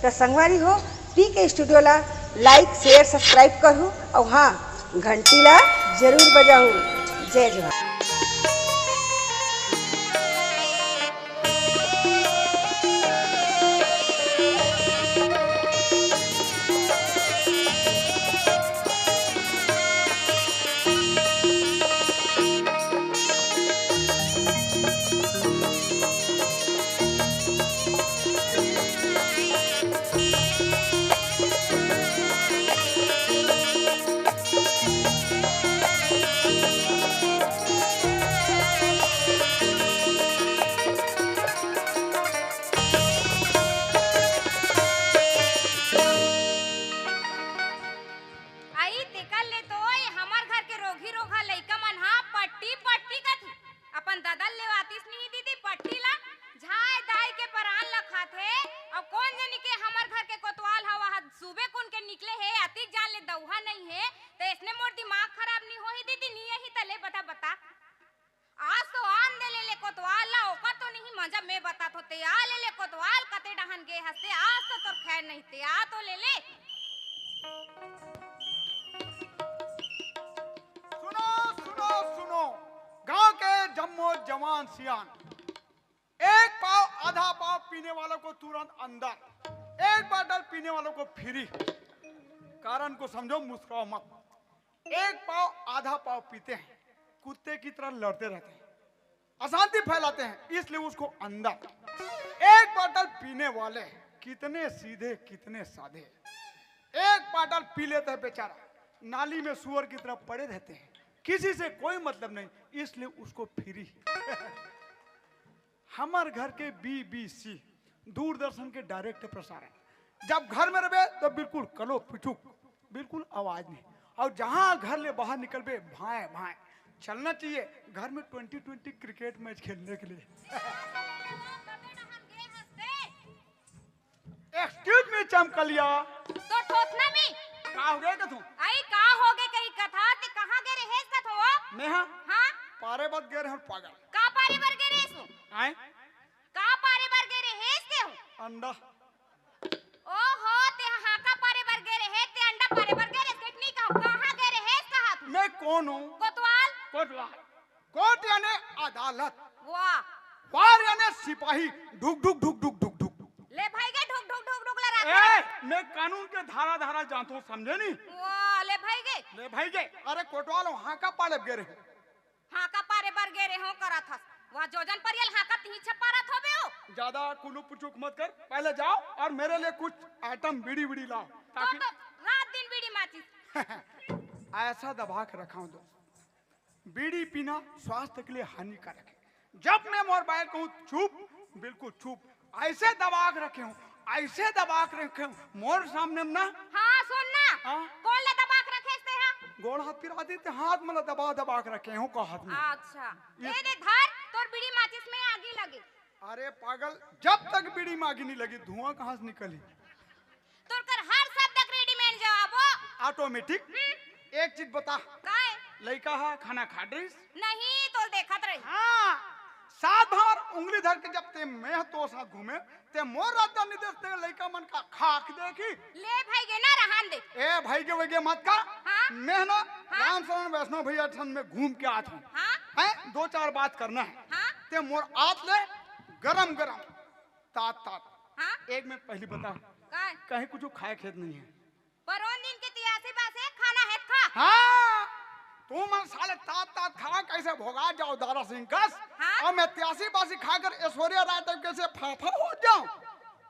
तो संगवारी हो पीके स्टूडियो ला लाइक शेयर सब्सक्राइब करूँ और हाँ घंटी ला जरूर बजाऊँ। जय जवाहर। जवान सियान, एक पाव आधा पाव पीने वालों को तुरंत अंदर, एक बोतल पीने वालों को फ्री। कारण को समझो, मुस्कुराओ मत। एक पाव आधा पाव पीते हैं, कुत्ते की तरह लड़ते रहते हैं, अशांति फैलाते हैं, इसलिए उसको अंदर। एक बोतल पीने वाले कितने सीधे कितने साधे, एक बोतल पी लेते हैं बेचारा, नाली में सुअर की तरह पड़े रहते हैं, किसी से कोई मतलब नहीं, इसलिए उसको फ्री। हमारे घर के BBC दूरदर्शन के डायरेक्ट प्रसारण, जब घर में रहे तो बिल्कुल कलो पिचुक, बिल्कुल आवाज नहीं, और जहां घर ले बाहर निकल पे भाए भाए चलना चाहिए। घर में 2020 क्रिकेट मैच खेलने के लिए। एक्सक्यूज मी चमकलिया, तो ठोसना में का हो गए कथू? आई का हो गए कहीं कथा ते कहां गए रहे कथो? मैं हां हां पारे बद गए रहे पागल। का पारे बर गए रे सु? आए का पारे बर गए रहे ते हो? अंडा। ओहो ते हां का पारे बर गए रहे ते अंडा पारे बर गए रे कितनी का कहां गए रहे कहा तू? मैं कौन हूं? कोतवाल। कोतवाल, कोर्ट यानी अदालत, वाह वार यानी सिपाही, ढुक ढुक ढुक ढुक ढुक ढुक। ले भाई गए ढुक ढुक ढुक ढुक ला ए, मैं कानून के धारा धारा जानता हूँ, समझे नहीं? वाह ले भाई गए। ले भाई गए, अरे कोतवाल वहां का पाले गए रहे। हां का पारे बर गए रे हो करा था वहां जोजन परियल हां का ती छपारा थोबे हो। ज्यादा कुलू पुचुक मत कर, पहले जाओ और मेरे लिए कुछ आइटम बीड़ी बीड़ी लाओ, ताकि तो रात दिन बीड़ी माचिस ऐसा दबा के रखा हूं दोस्त। बीड़ी पीना स्वास्थ्य के लिए हानिकारक है। जब मैं मोबाइल कहूं चुप, बिल्कुल चुप, ऐसे दबा के रखे हूं, ऐसे दबा के रखे हूं, मोर सामने में ना। हां सुनना, हाँ? कौन ले दबा के रखे से हां? गोड़ हाथ पिरा देते, हाथ में दबा दबा के रखे हूं का हाथ में। अच्छा दे दे धर, तोर बीड़ी माचिस में आगी लगी। अरे पागल, जब तक बीड़ी में आगी नहीं लगी धुआं कहां से निकली? तोर कर हर शब्द का रेडीमेड जवाब हो ऑटोमेटिक। एक चीज बता, काहे? लड़का है खाना खा ड्रिस? नहीं तो देखत रही। हाँ, सात भावर उंगली धर के जब ते मैं तो साथ घूमे ते मोर राजा निर्देश ते लड़का मन का खाक देखी। ले भाई गे ना रहन दे। ए भाई के वगे मत का। हाँ? मैं ना राम शरण वैष्णव भैया ठन में घूम के आता हूँ। हाँ? हैं, दो चार बात करना है। हाँ? ते मोर आत ले गरम गरम तात तात। हाँ? एक में पहली बता, काहे? कहीं कुछ खाए खेत नहीं है? परोन दिन के तियासी बासे खाना है खा। हाँ, तू मन साले तात तात खा कैसे भोगा जाओ दारा सिंह कस। हाँ? और मैं 83 बासी खाकर ऐश्वर्या राय तक कैसे फाफा हो जाऊं?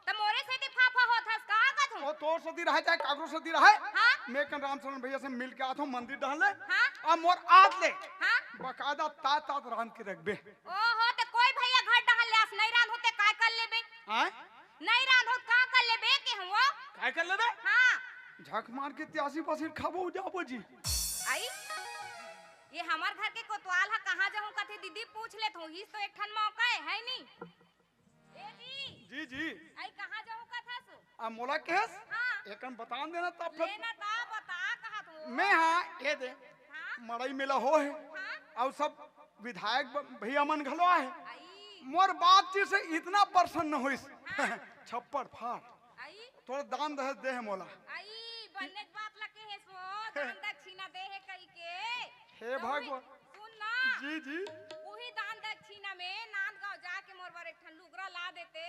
त मोरे से ती फाफा होथस का कथू? और तोर सदी रहे चाहे कागरो सदी रहे। हाँ? मैं कन रामचरण भैया से मिल के आता हूँ, मंदिर डाल ले। हाँ? और मोर आत ले हाँ? बकायदा तात तात रान के रखबे। ओहो ते कोई भैया घर डाल लेस नहीं रान होते काय कर लेबे? आए नहीं रान होत का कर लेबे के हुआ? काय कर लेबे? हां झक मार के 83 बासी खाबो जाबो जी। आई ये हमार घर के कोतवाल है, कहाँ जाऊं कथे दीदी पूछ ले तो हिस तो एक ठन मौका है नहीं? ए जी जी, आई कहाँ जाऊं कथा सु? आ मोला केस हाँ? एकन बतान देना तब फिर लेना ता बता कहाँ तू? मैं हाँ ये दे हाँ? मड़ई मेला हो है हाँ? और सब विधायक भैया मन घलो है। आई मोर बातचीत से इतना प्रसन्न होइस छप्पर फाड़। आई थोड़ा दान दहेज दे है मोला। आई बनने की बात लगे है सो दान दक्षिणा दे है कई के। हे भगवान। सुन ना जी जी। वही दान दक्षिणा में नांदगांव जाके मोर बर एक ठन लुगरा ला देते।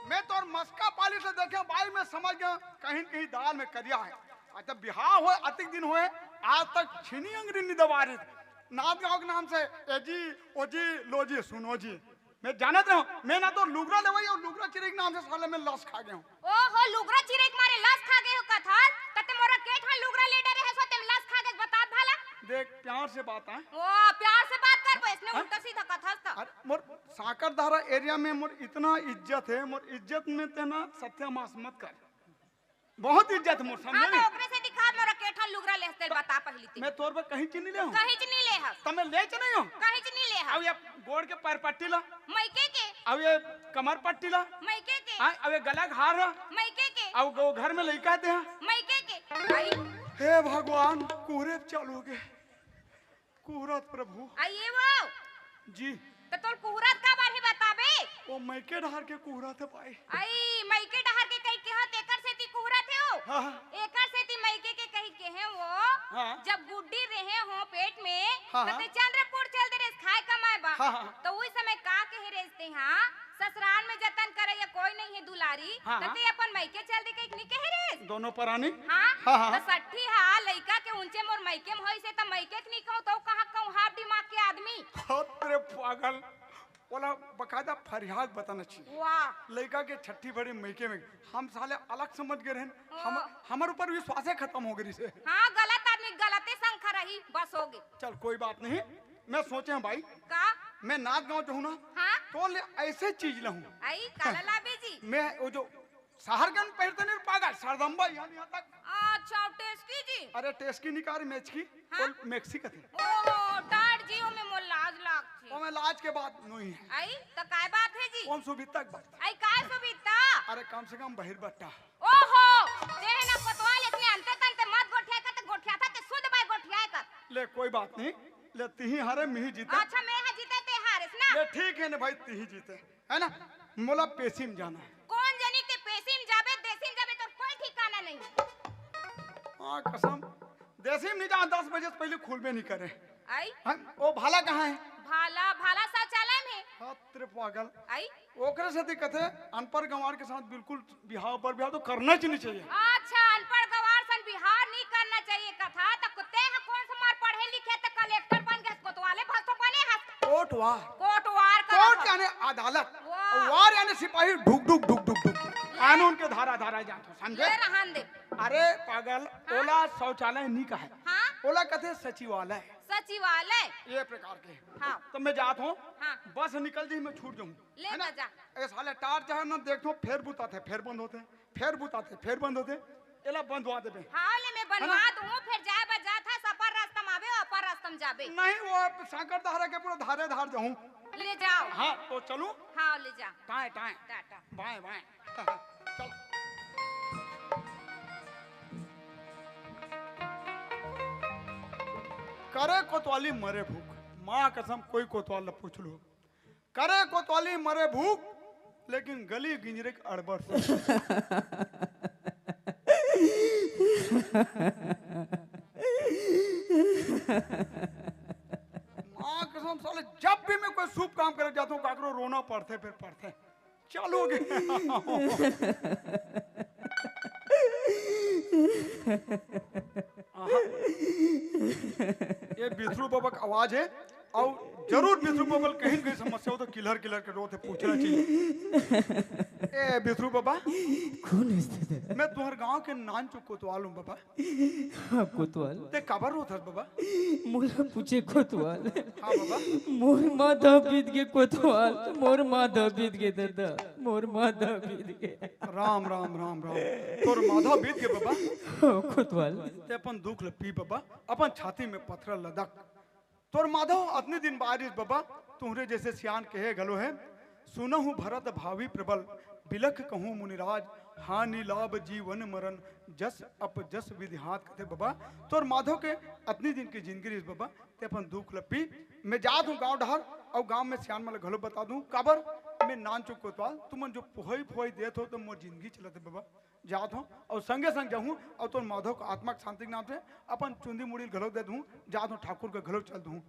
मैं तो मस्का पाली से देखे भाई मैं समझ गया कहीं कहीं दाल में करिया है। अच्छा बिहार हुए अतिक दिन हुए आज तक छीनी अंगरी नहीं दबा रही। नांदगांव के नाम से एजी ओजी लोजी सुनो जी मैं जानत रहा हूँ। मैं ना तो लुगरा ले और लुगरा चिरे के नाम से साले में लस खा गया हूँ। ओहो लुगरा चिरे के मारे लस खा गए हो कथा तते मोरा के ठन लुगरा ले डरे है सो ते लस खा गए बता भाला। देख प्यार से बात है। ओ प्यार से बात कर पे इसने उल्टा सीधा कथा था। अरे मोर साकरधारा एरिया में मोर इतना इज्जत है। मोर इज्जत में तेना सत्यानाश मत कर। बहुत इज्जत मोर हां समझे। तो ओकरे से दिखा मोरा के ठन लुगरा लेते बता पहली ती। मैं तोर पर कहीं चीनी ले हूं। कहीं च नहीं ले हा तमे ले च नहीं हो। कहीं च नहीं ले हा अब ये गोड़ के पैर पट्टी ला। मैके के अब ये कमर पट्टी ला। मैके के हां अब ये गला घार ला। मैके के अब वो घर में लइका दे। मैके के आई हे भगवान कुरे चलोगे कुरत प्रभु। आइए वो जी तो तोर कुहरत का बारे बताबे। वो मैके ढार के कुरत है भाई। आई मैके डहर के कहीं के हाथ एकर से ती कुहरत है हो। हां एकर से ती मैके के कहीं के हैं वो हाँ। जब गुड्डी रहे हो पेट में हाँ, तो हाँ। ते चंद्रपुर चल दे रे खाए कमाए बा। हाँ, हाँ। तो उस समय का कहे रेसते हां ससुराल में जतन करे या कोई नहीं है दुलारी हाँ, तो हाँ। ते अपन मैके चल दे कहीं नहीं कहे रे। दोनों परानी। हां हाँ, हाँ। तो सट्ठी हां लइका के ऊंचे मोर मैके में होई से त मैके के नहीं कहूं तो कहां कहूं हाफ दिमाग के आदमी। तेरे पागल बोला बकायदा फरियाद बताना चाहिए। वाह लड़का के छठी बड़ी मैके में हम साले अलग समझ गए हैं। हमारे ऊपर विश्वास खत्म हो गई से। हाँ गलत आदमी गलते संख रही बस होगी। चल कोई बात नहीं। मैं सोचे हैं भाई का मैं नांदगांव जो हूँ ना हाँ तो ले ऐसे चीज लाऊं। आई काला लाबे जी मैं वो जो सहारगंज पहनते नहीं पागल सरदम्बा यहाँ तक। अच्छा टेस्टी जी अरे टेस्ट की निकार मैच की हाँ? और मैक्सी का थे। ओहो डार जी में मोर लाज लाग छी। वो मैं लाज के बाद नहीं है। आई तो काय बात है जी। कौन सुबह तक बात। आई काय सुविधा। अरे कम से कम बहिर्बट्टा। ओहो देह ना कोतवाल इतने अंते तंते मत गोठिया का तो गोठिया था ते शुद्ध बाय गोठिया कर। ले कोई बात नहीं ले तिही हारे मिही जीते। अच्छा मैं हां जीते ते हारिस ना। ले ठीक है ना भाई तिही जीते है ना। मोला पेशी में जाना है। कौन जनी ते पेशीम जाबे देसीम जाबे तो कोई ठिकाना नहीं। हाँ कसम देसी में नहीं जा 10 बजे से पहले खुलबे नहीं करे। आई वो भाला कहाँ है। भाला भाला शौचालय में। हाँ तेरे पागल आई ओकरे से दिक्कत है। अनपढ़ गंवार के साथ बिल्कुल बिहाव पर बिहाव तो करना ही चाहिए। अच्छा अनपढ़ गवार सन बिहार नहीं करना चाहिए कथा तो कुत्ते हैं कौन से मार पढ़े लिखे तो कलेक्टर बन गए कोतवाले भस्तो बने हैं। कोटवार कोटवार का कोर्ट यानी अदालत वाह। वार यानी सिपाही ढुक ढुक ढुक ढुक ढुक कानून के धारा धारा जाते समझे। ये रहन दे। अरे पागल ओला शौचालय नहीं कहा है। हाँ ओला कहते सचिवालय सचिवालय ये प्रकार के। हाँ तो मैं जात हूँ हाँ बस निकल जी मैं छूट जाऊँ ले है ना। बजा। ए साले टार चाहे ना देखो फिर बुताते फिर बंद होते फिर बुताते फिर बंद होते एला बंद हुआ देबे। हाल में बनवा दूं फिर जाए बजा था सपर रास्ता में आवे अपर रास्ता में जाबे। नहीं वो साकर धारा के पूरा धारे धार जाऊँ। ले जाओ। हाँ तो चलूं हाँ ले जा टाए टाए टाटा। बाएं बाएं चल। करे कोतवाली मरे भूख माँ कसम कोई कोतवाल न पूछ लो। करे कोतवाली मरे भूख लेकिन गली गिंजरे के अड़बड़ से। माँ कसम साले जब भी मैं कोई शुभ काम करे जाता हूँ काकरो रोना पड़ते फिर पड़ते चलोगे। ये बिथरू बाबा का आवाज है और जरूर बिथरू बाबा कहीं कहीं समस्या हो तो किलर किलर के रोते पूछना चाहिए। ए बिथरू बाबा कौन है? मैं तुम्हारे गांव के नान चुक कोतवाल हूँ बाबा। हाँ कोतवाल ते कबर होता बाबा। मोला पूछे कोतवाल। हाँ बाबा मोर माधव बीत के कोतवाल मोर माधव बीत के दादा मोर माधव बीत के। राम राम राम राम तोर माधव बीत के बाबा। हाँ कोतवाल ते अपन दुख ल पी बाबा अपन छाती में पत्थर लदक तोर माधव अपने दिन बारिश बाबा तुम्हारे जैसे सियान कहे गलो है। सुनो हूँ भरत भावी प्रबल बिलख कहूँ मुनिराज हानि लाभ जीवन मरण जस अप जस विधिहात कहते बाबा। तोर माधव के अपनी दिन की जिंदगी बाबा ते अपन दुख लपी। मैं जात हूँ गाँव डहर और गाँव में सियान मतलब घलो बता दूं काबर मैं नान चुक कोतवाल तुमन जो पोहई फोई देत हो तो मोर जिंदगी चलत है बाबा जात हो और संगे संग जाऊँ और तो माधव को आत्मा के शांति के नाम से अपन चुंदी मुड़ी घलो दे दूँ जात हूँ ठाकुर के घलो चल दूँ